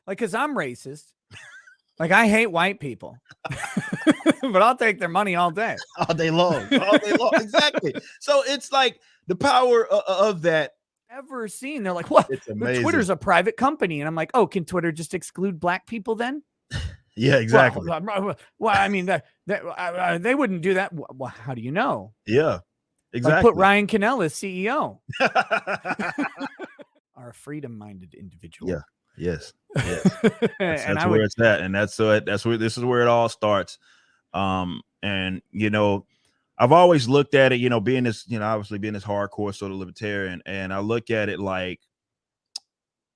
Like, cause I'm racist. Like, I hate white people, but I'll take their money all day. All day long. All day long. Exactly. So it's like the power of that. Ever seen? They're like, what? It's But amazing. Twitter's a private company. And I'm like, oh, can Twitter just exclude black people then? Yeah, exactly. Well, I mean, they wouldn't do that. Well, how do you know? Yeah, exactly. Like, put Ryan Cannell as CEO. Are a freedom-minded individual. Yeah. Yes. That's where it's at, and that's where this is where it all starts. And I've always looked at it, being this, obviously being this hardcore sort of libertarian, and I look at it like,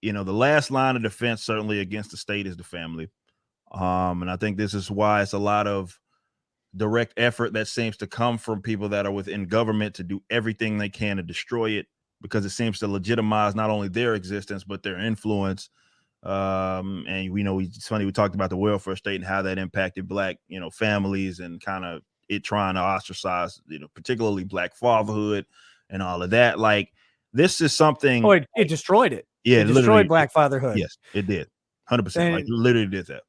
the last line of defense certainly against the state is the family. And I think this is why it's a lot of direct effort that seems to come from people that are within government to do everything they can to destroy it, because it seems to legitimize not only their existence, but their influence. And it's funny, we talked about the welfare state and how that impacted black, families, and kind of it trying to ostracize, particularly black fatherhood and all of that. Like, this is something. Oh, it destroyed it. Yeah, it destroyed black fatherhood. Yes, it did. 100%. Like, literally did that.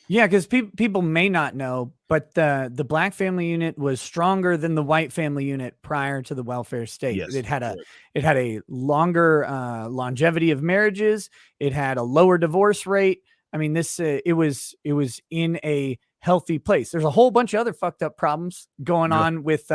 Yeah, because people may not know, but the black family unit was stronger than the white family unit prior to the welfare state. Yes, it had a longer longevity of marriages. It had a lower divorce rate. I mean, it was in a healthy place. There's a whole bunch of other fucked up problems going on with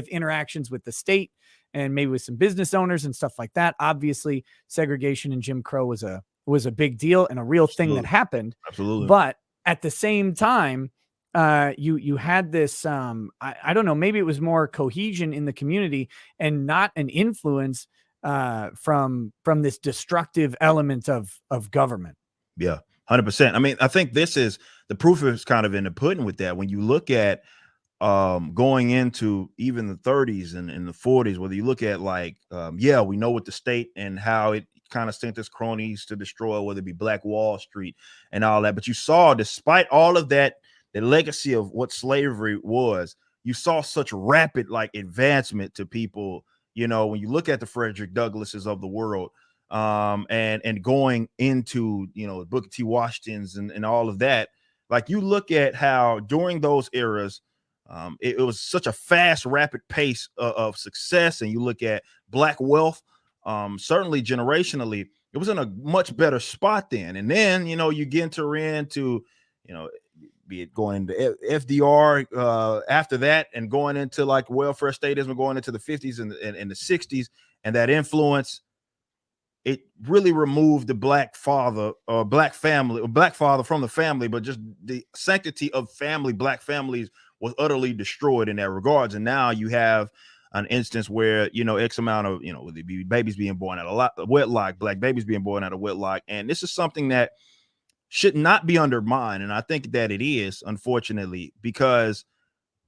interactions with the state and maybe with some business owners and stuff like that. Obviously, segregation and Jim Crow was a big deal and a real thing that happened. Absolutely. But at the same time, you had this, I don't know, maybe it was more cohesion in the community and not an influence from this destructive element of government. Yeah, 100%. I mean, I think this is the proof is kind of in the pudding with that. When you look at going into even the 30s and the 40s, whether you look at like, we know what the state and how it kind of sent its cronies to destroy, whether it be Black Wall Street and all that. But you saw, despite all of that, the legacy of what slavery was, you saw such rapid like advancement to people, when you look at the Frederick Douglasses of the world, and going into, Booker T. Washington's and all of that. Like, you look at how during those eras, it was such a fast, rapid pace of success. And you look at Black wealth, certainly generationally, it was in a much better spot then. And then, you get into, be it going into FDR after that, and going into like welfare statism, going into the 50s and the 60s, and that influence, it really removed the black father or black family or black father from the family, but just the sanctity of family, black families was utterly destroyed in that regards. And now you have an instance where, X amount of, whether it be babies being born out of wedlock, black babies being born out of wedlock. And this is something that should not be undermined. And I think that it is, unfortunately, because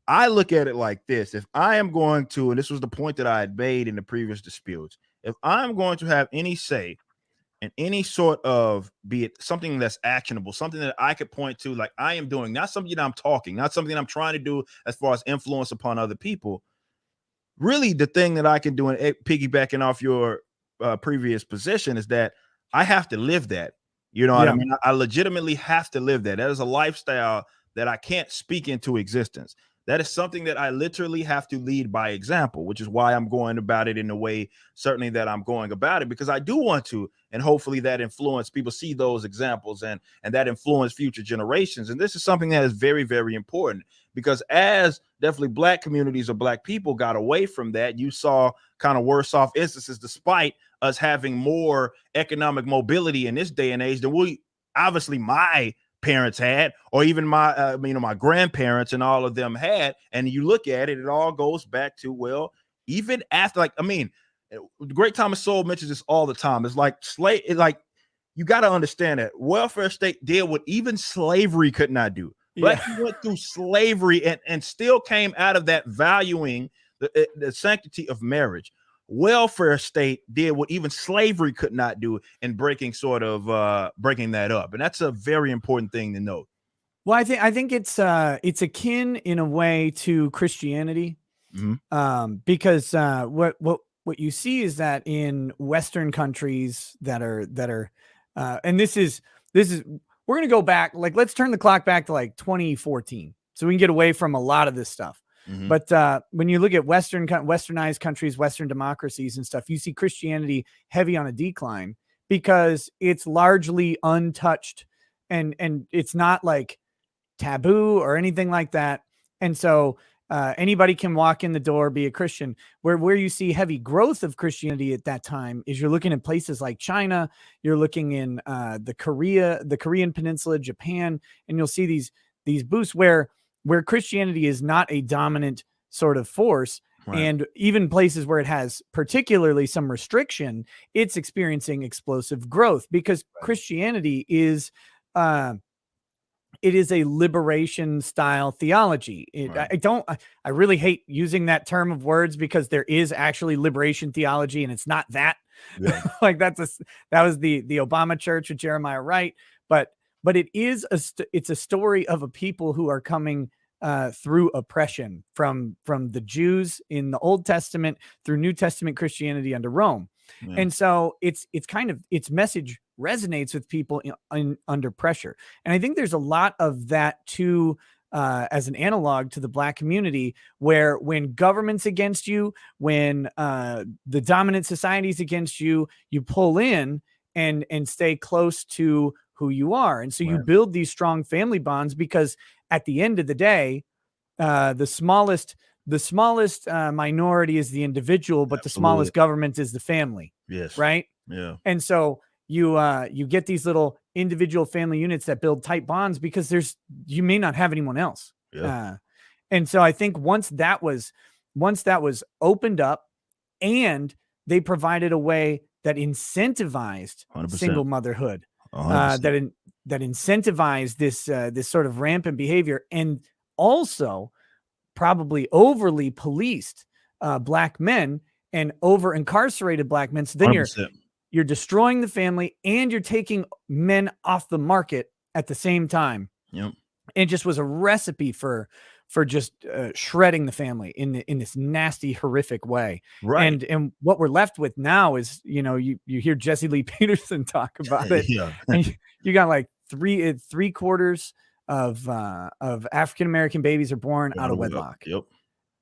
I look at it like this. If I am going to, and this was the point that I had made in the previous disputes, if I'm going to have any say in any sort of, be it something that's actionable, something that I could point to, like I am doing, not something that I'm talking, not something I'm trying to do as far as influence upon other people, really the thing that I can do, and piggybacking off your previous position, is that I have to live that. You know what I mean? I legitimately have to live that. That is a lifestyle that I can't speak into existence. That is something that I literally have to lead by example, which is why I'm going about it in the way certainly that I'm going about it, because I do want to, and hopefully that influence people see those examples and that influence future generations. And this is something that is very, very important, because as definitely black communities or black people got away from that, you saw kind of worse off instances, despite us having more economic mobility in this day and age than we obviously my parents had, or even my my grandparents and all of them had. And you look at it, it all goes back to, well, even after, like, I mean, the great Thomas Sowell mentions this all the time. It's like you got to understand that welfare state did what even slavery could not do. Black people went through slavery and still came out of that valuing the sanctity of marriage. Welfare state did what even slavery could not do in breaking that up. And that's a very important thing to note. Well, I think it's akin in a way to Christianity, because what you see is that in Western countries that are and this is we're going to go back. Like, let's turn the clock back to like 2014 so we can get away from a lot of this stuff. Mhm. But when you look at westernized countries, Western democracies and stuff, you see Christianity heavy on a decline because it's largely untouched and it's not like taboo or anything like that. And so anybody can walk in the door, be a Christian. Where you see heavy growth of Christianity at that time is you're looking at places like China, you're looking in the Korean Peninsula, Japan, and you'll see these boosts where Christianity is not a dominant sort of force. Right. And even places where it has particularly some restriction, it's experiencing explosive growth because Christianity is it is a liberation style theology. I really hate using that term of words because there is actually liberation theology and it's not that. Yeah. Like that was the Obama church with Jeremiah Wright, but it is it's a story of a people who are coming through oppression from the Jews in the Old Testament through New Testament Christianity under Rome. Yeah. And so its message resonates with people under pressure. And I think there's a lot of that too, as an analog to the Black community, where when government's against you, when the dominant society's against you, you pull in and stay close to who you are. And so you build these strong family bonds because at the end of the day, the smallest minority is the individual, but the smallest government is the family. Yes. Right. Yeah. And so you get these little individual family units that build tight bonds because you may not have anyone else. Yeah. And so I think once that was opened up and they provided a way that incentivized 100%. Single motherhood, that incentivized this sort of rampant behavior, and also probably overly policed Black men and over incarcerated Black men. So then 100%. You're destroying the family and you're taking men off the market at the same time. Yep. It just was a recipe for just shredding the family in this nasty, horrific way. Right. And what we're left with now is, you hear Jesse Lee Peterson talk about it. Yeah. And you got like three quarters of African-American babies are born out of wedlock. Yep.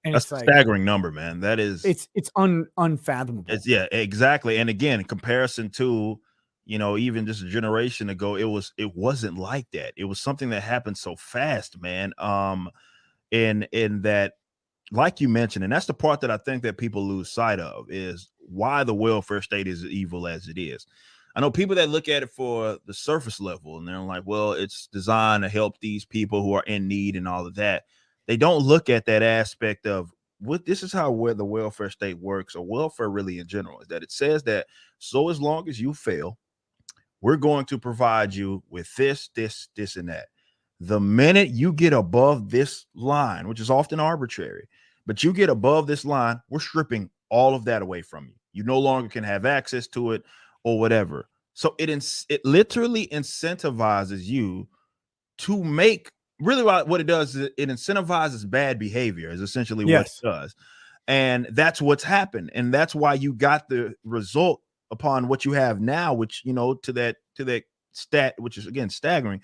And that's a staggering number, man. That is, it's unfathomable. Yeah, exactly. And again, in comparison to, even just a generation ago, it wasn't like that. It was something that happened so fast, man. In that, like you mentioned, and that's the part that I think that people lose sight of, is why the welfare state is evil as it is. I know people that look at it for the surface level and they're like, well, it's designed to help these people who are in need and all of that. They don't look at that aspect of this is how the welfare state works, or welfare really in general, is that it says that so as long as you fail, we're going to provide you with this, and that. The minute you get above this line, which is often arbitrary, but you get above this line, we're stripping all of that away from you. You no longer can have access to it or whatever. So it literally incentivizes you to make, really what it does is it incentivizes bad behavior is essentially what it does. And that's what's happened. And that's why you got the result upon what you have now, which, to that stat, which is again staggering.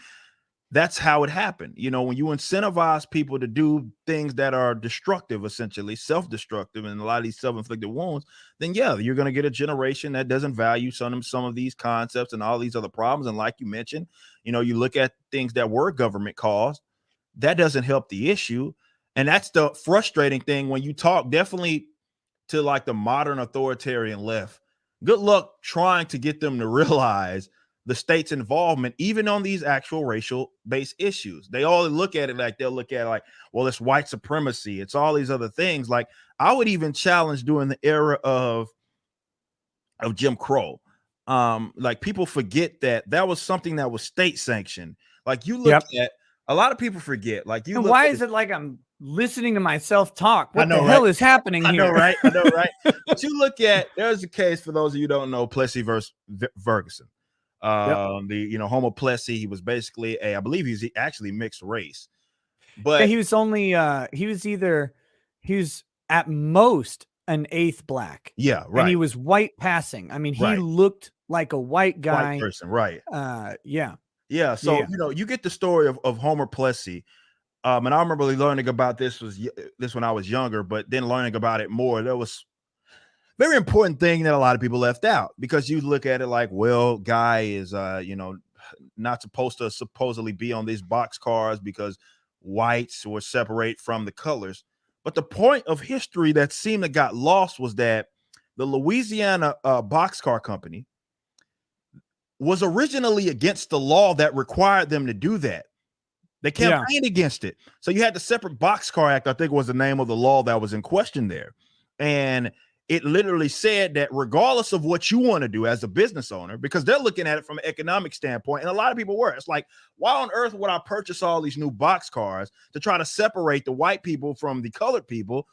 That's how it happened. When you incentivize people to do things that are destructive, essentially self-destructive, and a lot of these self-inflicted wounds, then you're going to get a generation that doesn't value some of these concepts and all these other problems. And like you mentioned, you look at things that were government caused, that doesn't help the issue. And that's the frustrating thing when you talk definitely to like the modern authoritarian left. Good luck trying to get them to realize the state's involvement, even on these actual racial-based issues. They all look at it like, well, it's white supremacy. It's all these other things. Like, I would even challenge during the era of Jim Crow. Like, people forget that was something that was state sanctioned. Like, you look at, a lot of people forget. Like, and why is it like I'm listening to myself talk? What the hell is happening here? I know, right? But you look at, there's a case, for those of you who don't know, Plessy versus Ferguson. The Homo Plessy, he was basically I believe he's actually mixed race, but he was only he was at most an eighth Black. Yeah, right. And he was white passing. I mean, he looked like a white guy, white person, right? Yeah. Yeah. So, Yeah. you get the story of Homer Plessy. And I remember learning about this when I was younger, but then learning about it more, there was very important thing that a lot of people left out, because you look at it like, well, guy is, not supposed to supposedly be on these box cars because whites were separate from the colors. But the point of history that seemed to got lost was that the Louisiana boxcar company was originally against the law that required them to do that. They Yeah. campaigned against it. So you had the separate boxcar act, I think was the name of the law that was in question there. And it literally said that regardless of what you want to do as a business owner, because they're looking at it from an economic standpoint, and a lot of people were, it's like, why on earth would I purchase all these new boxcars to try to separate the white people from the colored people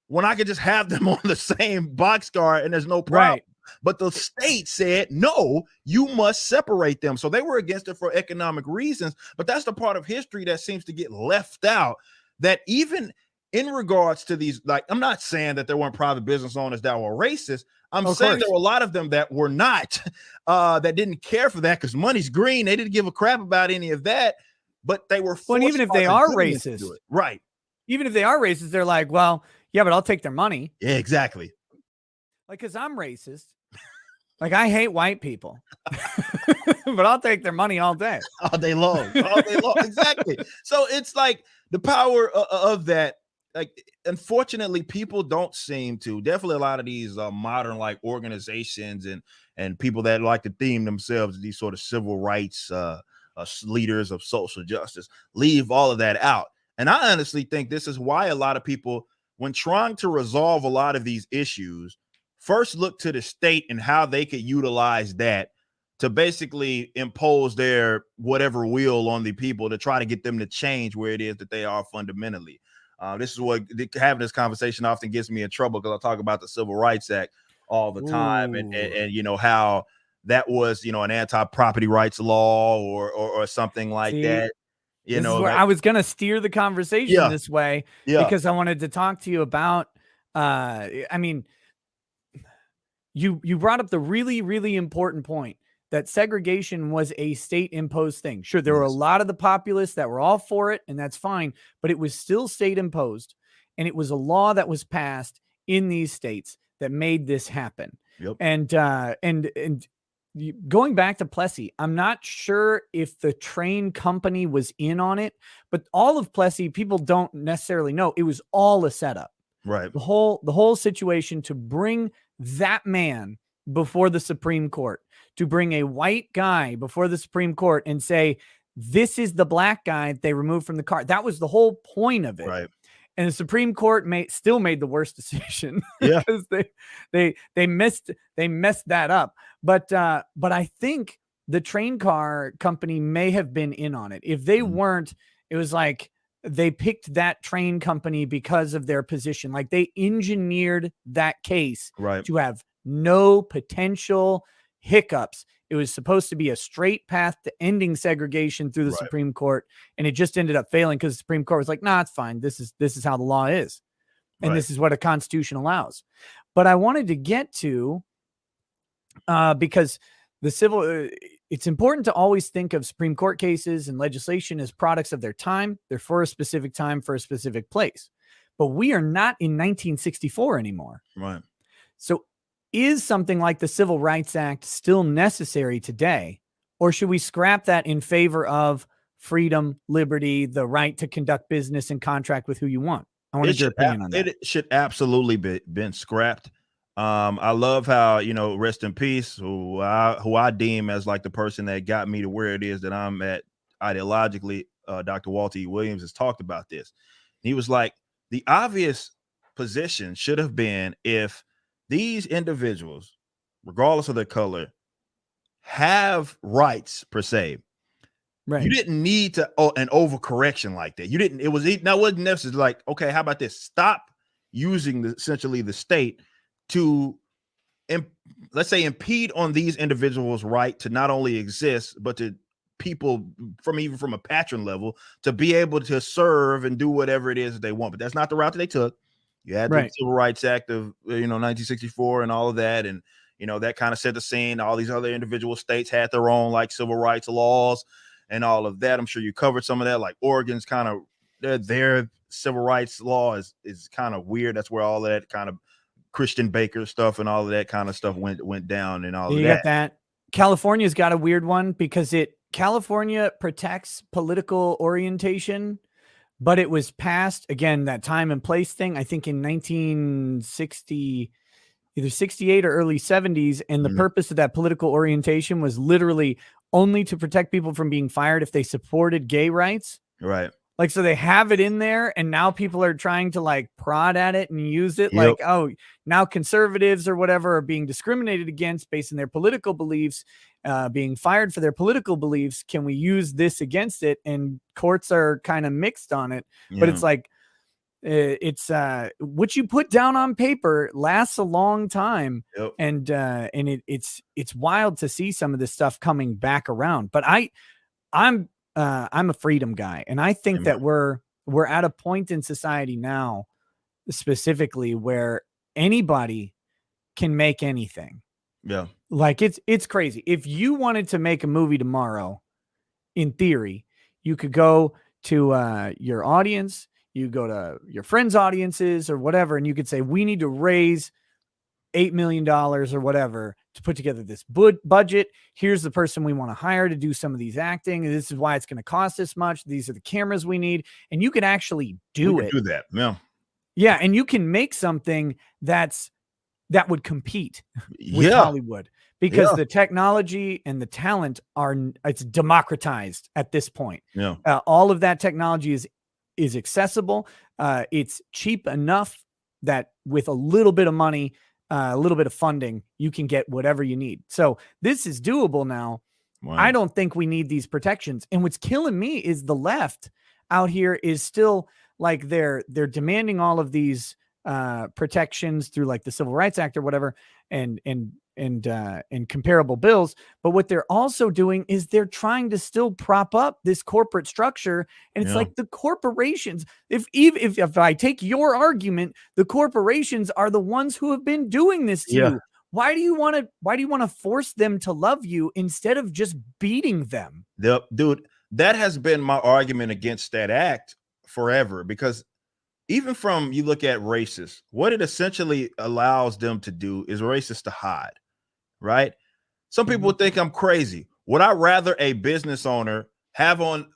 when I could just have them on the same boxcar and there's no problem? Right. But the state said, no, you must separate them. So they were against it for economic reasons. But that's the part of history that seems to get left out, that even in regards to these, like, I'm not saying that there weren't private business owners that were racist. I'm saying there were a lot of them that were not, that didn't care for that because money's green. They didn't give a crap about any of that, but they were Well, and even if they are racist, right? Even if they are racist, they're like, well, yeah, but I'll take their money. Yeah, exactly. Like, because I'm racist. Like, I hate white people, but I'll take their money all day. All day long. All day long. Exactly. So it's like the power of that. Like, unfortunately, people don't seem to. Definitely a lot of these modern like organizations and people that like to theme themselves as these sort of civil rights leaders of social justice leave all of that out. And I honestly think this is why a lot of people, when trying to resolve a lot of these issues, first look to the state and how they could utilize that to basically impose their whatever will on the people to try to get them to change where it is that they are fundamentally. This is what having this conversation often gets me in trouble, because I talk about the Civil Rights Act all the time, and how that was, an anti-property rights law or something like that. This is where I was going to steer the conversation this way, because I wanted to talk to you about, I mean, you brought up the really, really important point that segregation was a state imposed thing. Sure, there were a lot of the populace that were all for it, and that's fine, but it was still state imposed. And it was a law that was passed in these states that made this happen. Yep. And going back to Plessy, I'm not sure if the train company was in on it, but all of Plessy, people don't necessarily know, it was all a setup. Right. The whole situation to bring that man before the Supreme Court, to bring a white guy before the Supreme Court and say, this is the black guy they removed from the car. That was the whole point of it. Right. And the Supreme Court still made the worst decision. Yeah. Because they messed that up. But I think the train car company may have been in on it. If they weren't, it was like they picked that train company because of their position. Like, they engineered that case to have no potential hiccups. It was supposed to be a straight path to ending segregation through the Supreme Court, and it just ended up failing because the Supreme Court was like, nah, it's fine. This is how the law is, and this is what a constitution allows. But I wanted to get to, because the civil, it's important to always think of Supreme Court cases and legislation as products of their time. They're for a specific time, for a specific place. But we are not in 1964 anymore. Right. So is something like the Civil Rights Act still necessary today? Or should we scrap that in favor of freedom, liberty, the right to conduct business and contract with who you want? I wanted your opinion on that. It should absolutely been scrapped. I love how, rest in peace, who I deem as like the person that got me to where it is that I'm at ideologically. Dr. Walter E. Williams has talked about this. He was like, the obvious position should have been, if these individuals, regardless of their color, have rights per se, you didn't need to an overcorrection like that. You didn't. It wasn't necessarily like, okay, how about this? Stop using essentially the state to, let's say, impede on these individuals' right to not only exist, but to people even from a patron level to be able to serve and do whatever it is that they want. But that's not the route that they took. You had the Civil Rights Act of 1964 and all of that, and that kind of set the scene. All these other individual states had their own like civil rights laws, and all of that. I'm sure you covered some of that. Like Oregon's kind of their civil rights law is kind of weird. That's where all that kind of Christian Baker stuff and all of that kind of stuff went down and all You of got that. that. California's got a weird one because California protects political orientation, but it was passed, again, that time and place thing, I think in 1960, either 68 or early 70s. And the purpose of that political orientation was literally only to protect people from being fired if they supported gay rights. Right. Like, so they have it in there, and now people are trying to like prod at it and use it. Yep. Like, oh, now conservatives or whatever are being discriminated against based on their political beliefs, being fired for their political beliefs. Can we use this against it? And courts are kind of mixed on it, but it's like, it's what you put down on paper lasts a long time. Yep. And it's wild to see some of this stuff coming back around. But I'm a freedom guy, and I think that we're at a point in society now, specifically, where anybody can make anything. Yeah. Like it's crazy. If you wanted to make a movie tomorrow, in theory, you could go to your audience, you go to your friends' audiences or whatever, and you could say, we need to raise $8 million or whatever to put together this budget. Here's the person we want to hire to do some of these acting. And this is why it's going to cost this much. These are the cameras we need. And you can actually do that. Yeah. Yeah. And you can make something that would compete with Hollywood, because the technology and the talent it's democratized at this point. Yeah. All of that technology is accessible. It's cheap enough that with a little bit of money, a little bit of funding, you can get whatever you need. So this is doable now. Wow. I don't think we need these protections. And what's killing me is the left out here is still like they're demanding all of these protections through like the Civil Rights Act or whatever, and comparable bills. But what they're also doing is they're trying to still prop up this corporate structure. And it's like the corporations, if I take your argument, the corporations are the ones who have been doing this to you. Why do you want to force them to love you instead of just beating them? Dude, that has been my argument against that act forever, because even from, you look at racists, what it essentially allows them to do is racists to hide. Right? Some people would think I'm crazy. Would I rather a business owner have on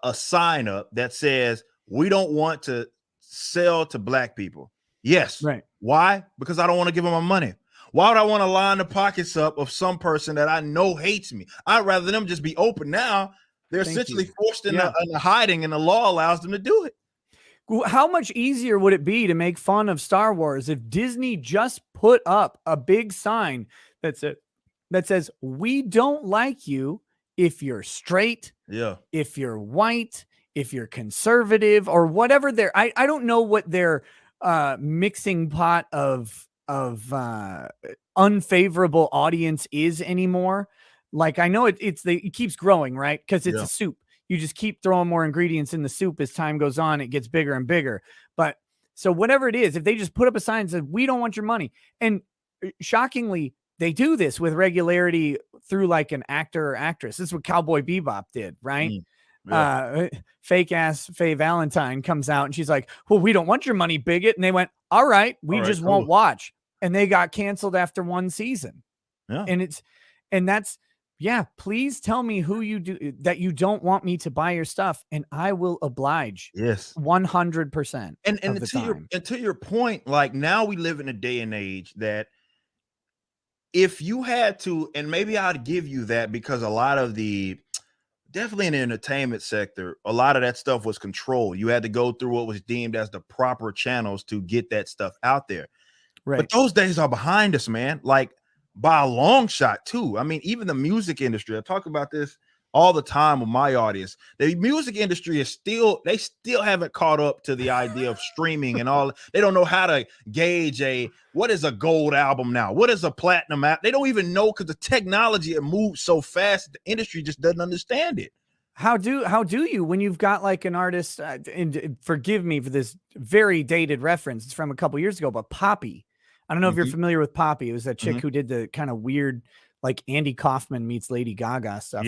a sign up that says, we don't want to sell to black people? Yes. Right. Why? Because I don't want to give them my money. Why would I want to line the pockets up of some person that I know hates me? I'd rather them just be open. Now they're essentially forced into hiding, and the law allows them to do it. How much easier would it be to make fun of Star Wars if Disney just put up a big sign that says, we don't like you if you're straight, if you're white, if you're conservative, or whatever I don't know what their mixing pot of unfavorable audience is anymore. Like, I know it keeps growing, right? Because it's a soup. You just keep throwing more ingredients in the soup as time goes on. It gets bigger and bigger. But so whatever it is, if they just put up a sign that says, we don't want your money. And shockingly, they do this with regularity through like an actor or actress. This is what Cowboy Bebop did, right? Fake ass Faye Valentine comes out and she's like, well, we don't want your money, bigot. And they went, all right, we just won't watch. And they got canceled after one season. And that's, please tell me who you do that you don't want me to buy your stuff, and I will oblige. 100%. And to your point, like, now we live in a day and age that if you had to, and maybe I'd give you that, because a lot of definitely in the entertainment sector, a lot of that stuff was controlled. You had to go through what was deemed as the proper channels to get that stuff out there. Right. But those days are behind us, man. Like, by a long shot too. I mean, even the music industry, I talk about this all the time with my audience. The music industry is they still haven't caught up to the idea of streaming and all. They don't know how to gauge what is a gold album now? What is a platinum album? They don't even know, because the technology, it moves so fast, the industry just doesn't understand it. How do you, when you've got like an artist, and forgive me for this very dated reference, it's from a couple years ago, but Poppy. I don't know if you're familiar with Poppy. It was that chick who did the kind of weird, like Andy Kaufman meets Lady Gaga stuff.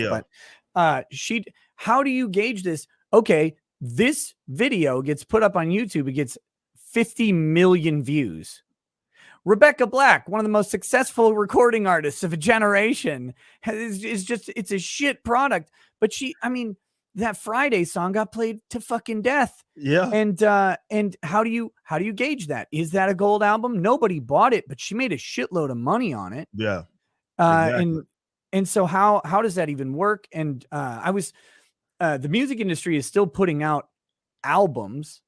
How do you gauge this? Okay, this video gets put up on YouTube. It gets 50 million views. Rebecca Black, one of the most successful recording artists of a generation, it's a shit product. But that Friday song got played to fucking death. Yeah. And how do you gauge that? Is that a gold album? Nobody bought it, but she made a shitload of money on it. Yeah. Exactly. And so how does that even work? And the music industry is still putting out albums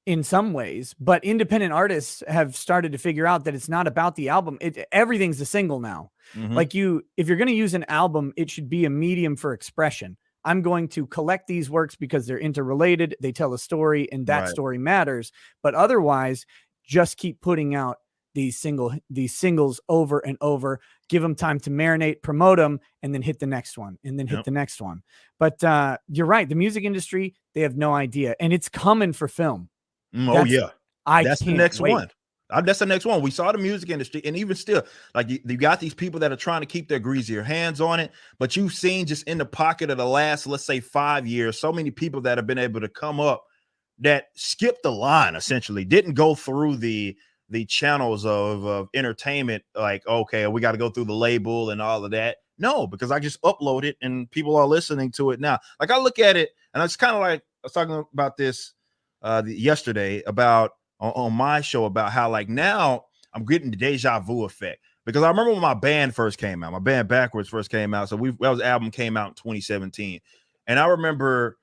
in some ways, but independent artists have started to figure out that it's not about the album. Everything's a single now. Like if you're going to use an album, it should be a medium for expression. I'm going to collect these works because they're interrelated. They tell a story, and that story matters. But otherwise, just keep putting out these singles over and over. Give them time to marinate, promote them, and then hit the next one, and then hit the next one. But you're right. The music industry, they have no idea, and it's coming for film. That's the next wait. one. That's the next one. We saw the music industry, and even still, like you got these people that are trying to keep their greasier hands on it. But you've seen just in the pocket of the last, let's say, 5 years, so many people that have been able to come up that skipped the line, essentially didn't go through the channels of entertainment. Like, okay, we got to go through the label and all of that. No, because I just upload it and people are listening to it now. Like I look at it, and it's kind of like I was talking about this yesterday about on my show about how like now I'm getting the deja vu effect, because I remember when my band first came out, my band Backwards first came out. So that album came out in 2017. And I remember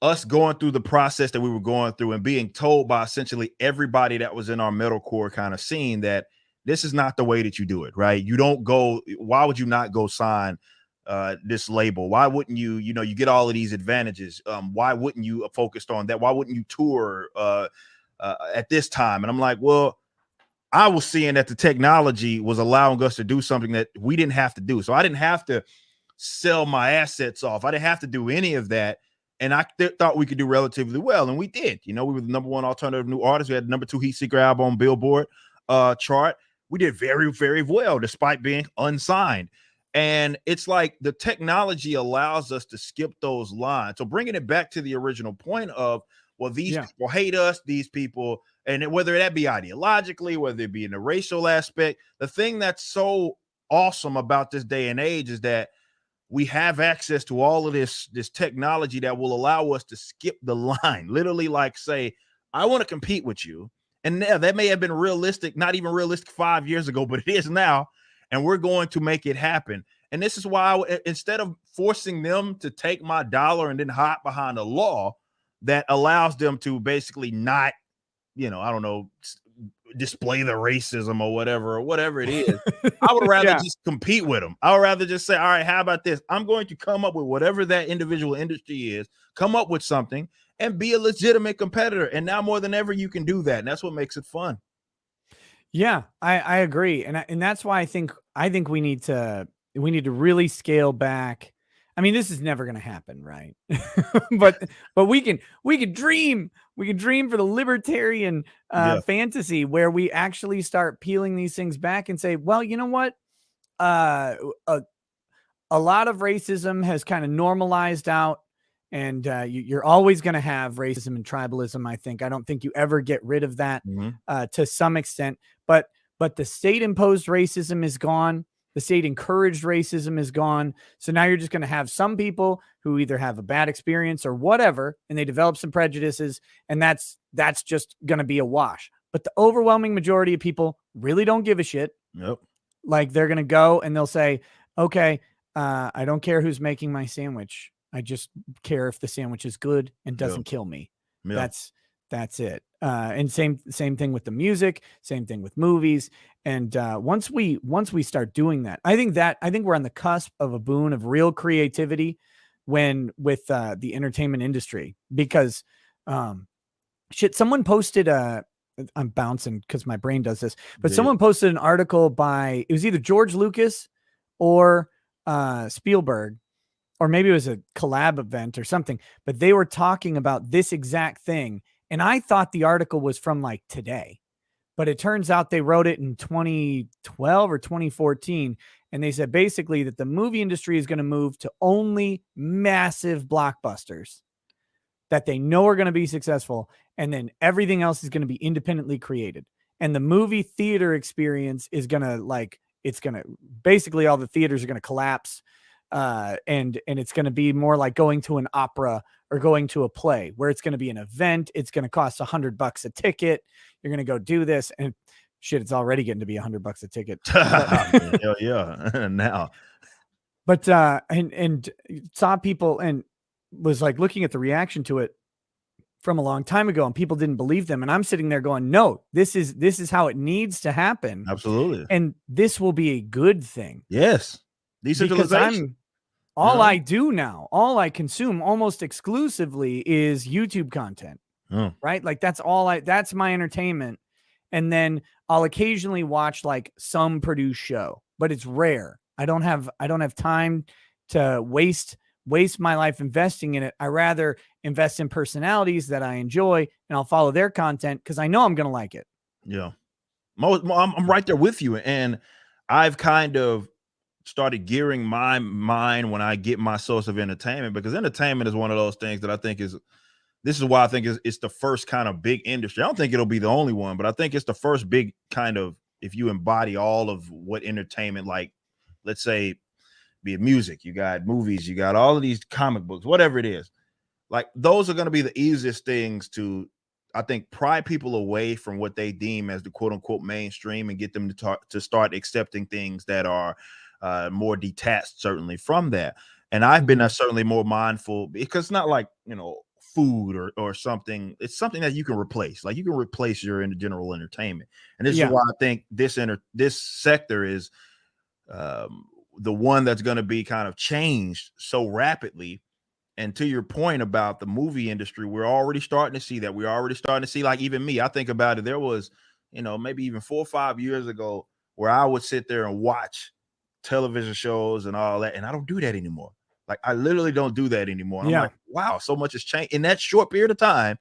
us going through the process that we were going through and being told by essentially everybody that was in our metalcore kind of scene that this is not the way that you do it, right? You don't go, why would you not go sign this label? Why wouldn't you, you get all of these advantages. Why wouldn't you focus on that? Why wouldn't you tour at this time? And I'm like, well, I was seeing that the technology was allowing us to do something that we didn't have to do. So I didn't have to sell my assets off. I didn't have to do any of that. And I thought we could do relatively well. And we did. We were the #1 alternative new artist. We had the #2 Heat Seeker album on Billboard chart. We did very, very well despite being unsigned. And it's like the technology allows us to skip those lines. So bringing it back to the original point of, well, these people hate us, these people, and whether that be ideologically, whether it be in the racial aspect, the thing that's so awesome about this day and age is that we have access to all of this technology that will allow us to skip the line. Literally, like say, I want to compete with you. And now that may have been realistic, not even realistic 5 years ago, but it is now. And we're going to make it happen. And this is why instead of forcing them to take my dollar and then hide behind a law that allows them to basically not, I don't know, display the racism or whatever it is, I would rather just compete with them. I would rather just say, all right, how about this? I'm going to come up with whatever that individual industry is, come up with something and be a legitimate competitor. And now more than ever, you can do that. And that's what makes it fun. Yeah, I agree. And that's why I think we need to really scale back. I mean, this is never going to happen, right? but we can dream. We can dream for the libertarian fantasy where we actually start peeling these things back and say, well, you know what? A lot of racism has kind of normalized out, and you're always going to have racism and tribalism. I don't think you ever get rid of that to some extent, but the state imposed racism is gone. The state encouraged racism is gone. So now you're just going to have some people who either have a bad experience or whatever, and they develop some prejudices, and that's just going to be a wash. But the overwhelming majority of people really don't give a shit. Yep. Like they're going to go and they'll say, okay, I don't care who's making my sandwich. I just care if the sandwich is good and doesn't kill me. Yep. That's it. And same thing with the music, same thing with movies. And once we start doing that, I think we're on the cusp of a boon of real creativity with the entertainment industry, because someone posted I'm bouncing because my brain does this, but someone posted an article by, it was either George Lucas or Spielberg, or maybe it was a collab event or something, but they were talking about this exact thing. And I thought the article was from like today, but it turns out they wrote it in 2012 or 2014. And they said basically that the movie industry is going to move to only massive blockbusters that they know are going to be successful. And then everything else is going to be independently created. And the movie theater experience is going to it's going to basically all the theaters are going to collapse. And it's going to be more like going to an opera or going to a play where it's going to be an event. It's going to cost $100 a ticket. You're going to go do this, and shit, it's already getting to be $100 a ticket. Hell yeah. Now, but and saw people and was like looking at the reaction to it from a long time ago, and people didn't believe them. And I'm sitting there going, no, this is how it needs to happen. Absolutely. And this will be a good thing. Yes. Decentralization. All I do now, all I consume almost exclusively is YouTube content, right? Like that's my entertainment. And then I'll occasionally watch like some produced show, but it's rare. I don't have time to waste my life investing in it. I rather invest in personalities that I enjoy, and I'll follow their content because I know I'm going to like it. Yeah. I'm right there with you. And I've kind of started gearing my mind when I get my source of entertainment, because entertainment is one of those things that I think this is why I think it's the first kind of big industry. I don't think it'll be the only one, but I think it's the first big kind of, if you embody all of what entertainment, like, let's say, be it music, you got movies, you got all of these comic books, whatever it is, like those are going to be the easiest things to, I think, pry people away from what they deem as the quote unquote mainstream and get them to start accepting things that are more detached, certainly, from that. And I've been certainly more mindful, because it's not like, food or something. It's something that you can replace. Like you can replace your general entertainment. And this is why I think this sector is the one that's going to be kind of changed so rapidly. And to your point about the movie industry, we're already starting to see that. We're already starting to see, like, even me, I think about it. There was, maybe even 4 or 5 years ago where I would sit there and watch television shows and all that. And I don't do that anymore. Like, I literally don't do that anymore. And I'm like, wow, so much has changed in that short period of time.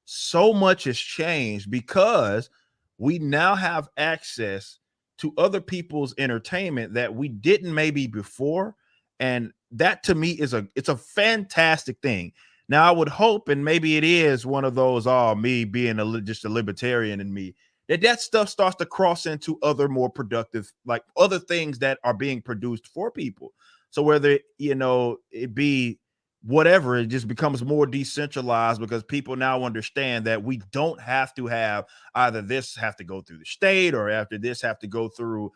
So much has changed because we now have access to other people's entertainment that we didn't maybe before. And that to me it's a fantastic thing. Now I would hope, and maybe it is one of those, me being just a libertarian in me, that stuff starts to cross into other more productive, like other things that are being produced for people. So whether, it be whatever, it just becomes more decentralized because people now understand that we don't have to have either this have to go through the state or after this have to go through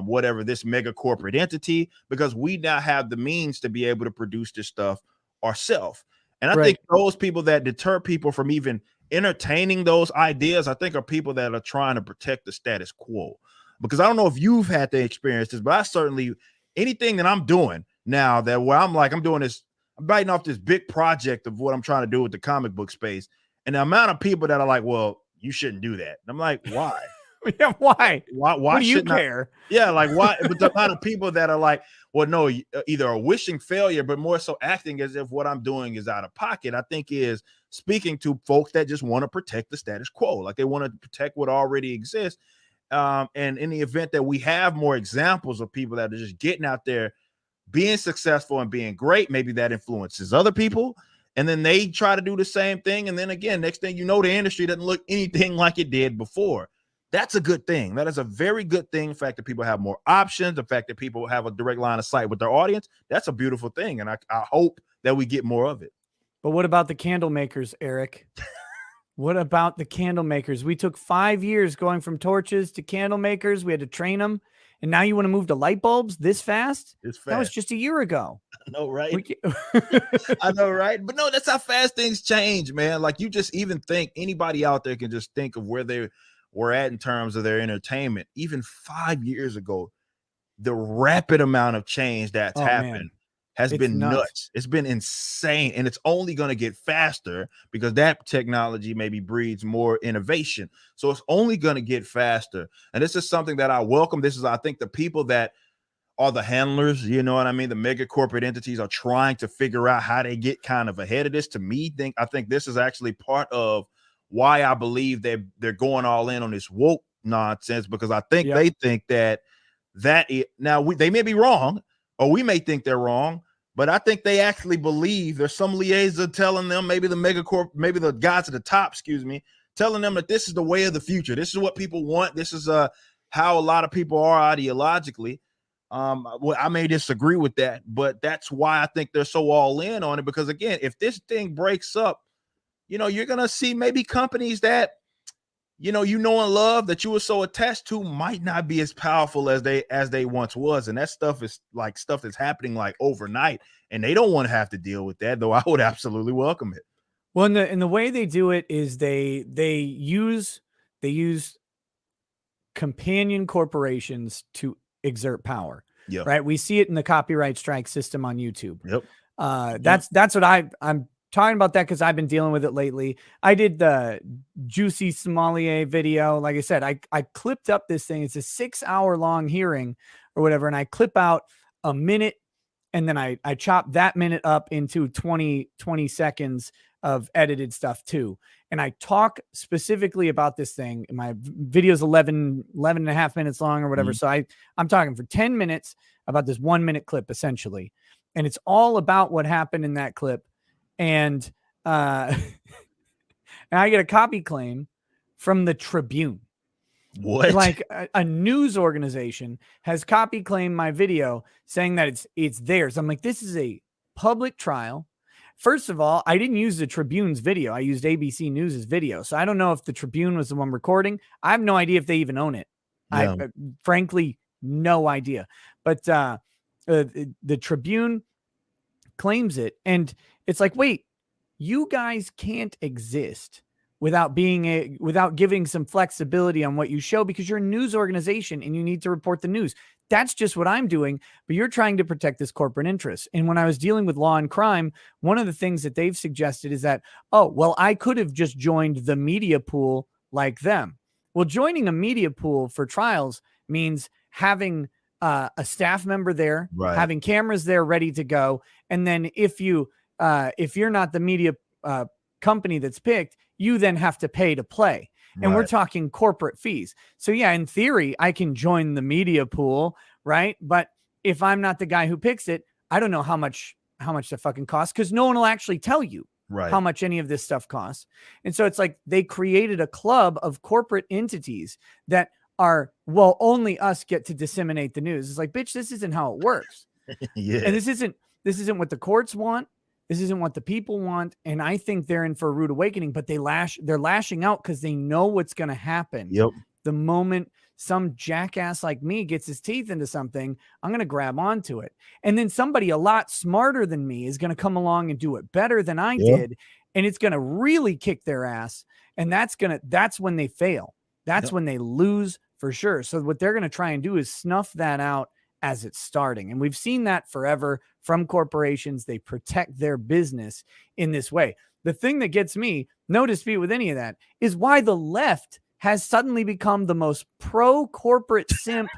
whatever this mega corporate entity, because we now have the means to be able to produce this stuff ourselves. And I think those people that deter people from even entertaining those ideas, I think, are people that are trying to protect the status quo. Because I don't know if you've had the experiences, but I certainly, anything that I'm doing now that where I'm like, I'm doing this, I'm biting off this big project of what I'm trying to do with the comic book space. And the amount of people that are like, well, you shouldn't do that. And I'm like, why? Yeah, why? Why do you care? Yeah, like why? But the amount of people that are like, well, no, either are wishing failure, but more so acting as if what I'm doing is out of pocket, I think is speaking to folks that just want to protect the status quo. Like they want to protect what already exists. And in the event that we have more examples of people that are just getting out there, being successful and being great, maybe that influences other people. And then they try to do the same thing. And then again, next thing you know, the industry doesn't look anything like it did before. That's a good thing. That is a very good thing. The fact that people have more options, the fact that people have a direct line of sight with their audience, that's a beautiful thing. And I hope that we get more of it. But what about the candle makers, Eric? What about the candle makers? We took 5 years going from torches to candle makers. We had to train them. And now you want to move to light bulbs this fast? It's fast. That was just a year ago. I know, right? I know, right? But no, that's how fast things change, man. Like you just even think anybody out there can just think of where they were at in terms of their entertainment. Even 5 years ago, the rapid amount of change that's happened has been nuts. It's been insane. And it's only going to get faster because that technology maybe breeds more innovation. So it's only going to get faster. And this is something that I welcome. This is, I think, the people that are the handlers, you know what I mean? The mega corporate entities are trying to figure out how they get kind of ahead of this. To me, I think this is actually part of why I believe they're going all in on this woke nonsense, because I think they think that now they may be wrong, or we may think they're wrong, but I think they actually believe there's some liaison telling them, maybe the megacorp, maybe the guys at the top, telling them that this is the way of the future. This is what people want. This is how a lot of people are ideologically. Well, I may disagree with that, but that's why I think they're so all in on it. Because again, if this thing breaks up, you're gonna see maybe companies that and love, that you were so attached to, might not be as powerful as they once was. And that stuff is like stuff that's happening like overnight, and they don't want to have to deal with that, though I would absolutely welcome it. Well, and the way they do it is they use companion corporations to exert power. Yeah. Right. We see it in the copyright strike system on YouTube. Yep. That's what I'm talking about, that because I've been dealing with it lately. I did the Juicy Sommelier video. Like I said, I clipped up this thing. It's a 6-hour long hearing or whatever. And I clip out a minute, and then I chop that minute up into 20 seconds of edited stuff too. And I talk specifically about this thing. My video is 11 and a half minutes long or whatever. So I'm talking for 10 minutes about this 1 minute clip essentially. And it's all about what happened in that clip. And and I get a copy claim from the Tribune. What? Like a news organization has copy claimed my video, saying that it's theirs. I'm like, this is a public trial. First of all, I didn't use the Tribune's video. I used ABC News's video. So I don't know if the Tribune was the one recording. I have no idea if they even own it. Yeah. I frankly, no idea. But the Tribune claims it. And it's like, wait, you guys can't exist without giving some flexibility on what you show, because you're a news organization and you need to report the news. That's just what I'm doing, but you're trying to protect this corporate interest. And when I was dealing with Law and Crime, one of the things that they've suggested is that, oh, well, I could have just joined the media pool like them. Well, joining a media pool for trials means having a staff member there, right, having cameras there ready to go. And then if you're not the media company that's picked, you then have to pay to play. And we're talking corporate fees. So yeah, in theory, I can join the media pool, right? But if I'm not the guy who picks it, I don't know how much the fucking costs, because no one will actually tell you how much any of this stuff costs. And so it's like they created a club of corporate entities that are, well, only us get to disseminate the news. It's like, bitch, this isn't how it works. Yeah. And this isn't what the courts want. This isn't what the people want. And I think they're in for a rude awakening, but they're lashing out because they know what's going to happen. Yep. The moment some jackass like me gets his teeth into something, I'm going to grab onto it. And then somebody a lot smarter than me is going to come along and do it better than I did. And it's going to really kick their ass. And that's when they fail. That's when they lose for sure. So what they're going to try and do is snuff that out as it's starting. And we've seen that forever from corporations. They protect their business in this way. The thing that gets me, no dispute with any of that, is why the left has suddenly become the most pro-corporate simp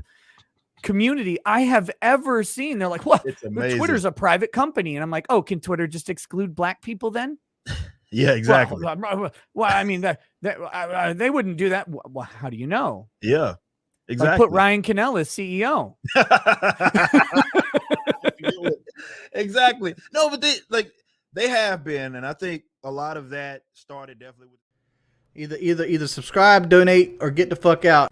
community I have ever seen. They're like, what? It's amazing. Twitter's a private company. And I'm like, oh, can Twitter just exclude black people then? Yeah, exactly. Well, I mean, they wouldn't do that. Well, how do you know? Yeah, exactly. Like put Ryan Cannell as CEO. Exactly. No, but they have been, and I think a lot of that started definitely with either subscribe, donate, or get the fuck out.